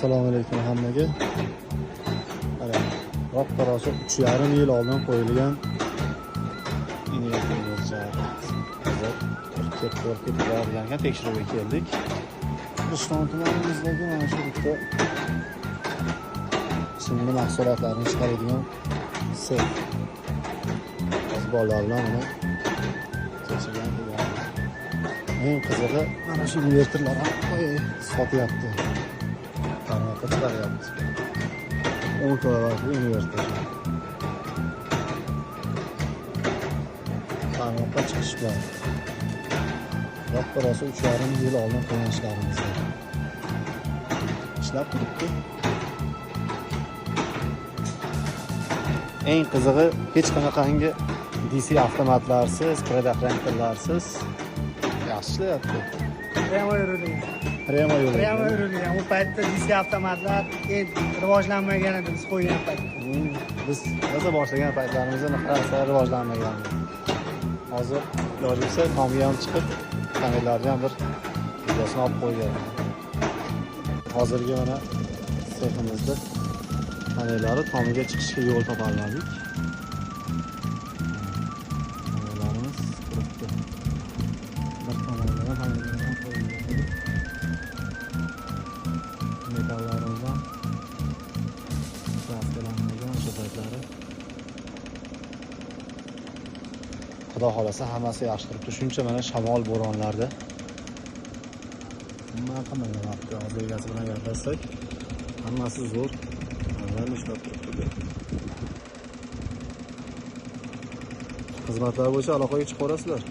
Assalomu alaykum hammaga. Mana roq-tarosa 3,5 yil oldin qo'yilgan inverter. Hozir ketib borgangan tekshiruvga keldik. Rishton tumanimizdagi mana shu bitta simli mahsulotlarni chiqaradigan sex. Biz bolalar bilan uni tekshirgan ekan. Eng qizig'i mana shu inverterlar ham sotyapti. Tarmoqqa chiqaryapti. 10 kilovatli inverter. Tarmoqqa chiqish bilan roq-tarosa 3,5 yil oldin qilgan ishlarimiz ishlab turibdi. Eng qizig'i hech qanaqangi DC avtomatlarsiz, predakranterlarsiz yaxshi ishlayapti. Premo yurilgan. Premo yurilgan. U paytda DC avtomatlar rivojlanmagan edi biz qo'ygan paytda. Biz boshlagan paytlarimizda nihoyatda rivojlanmagan. Hozir iloji bo'lsa tomga ham chiqib, panellarni ham bir videosini olib qo'ygan. Hozirgi mana seximizda panellari tomiga chiqishga yo'l topolmadik. Panellarimiz turibdi. Bir tomondan panellardan qo'yilgan. Metallarimizdan plastilanmagan shu paytlari. Xudo xolasa hammasi yaxshi turibdi. Shuncha mana shamol bo'ronlarda nima qilmayapti. Hozir egasi bilan gaplashsak, hammasi zo'r. Albatta ishlab turibdi. Xizmatlar bo'yicha aloqaga chiqib ko'rasizlar.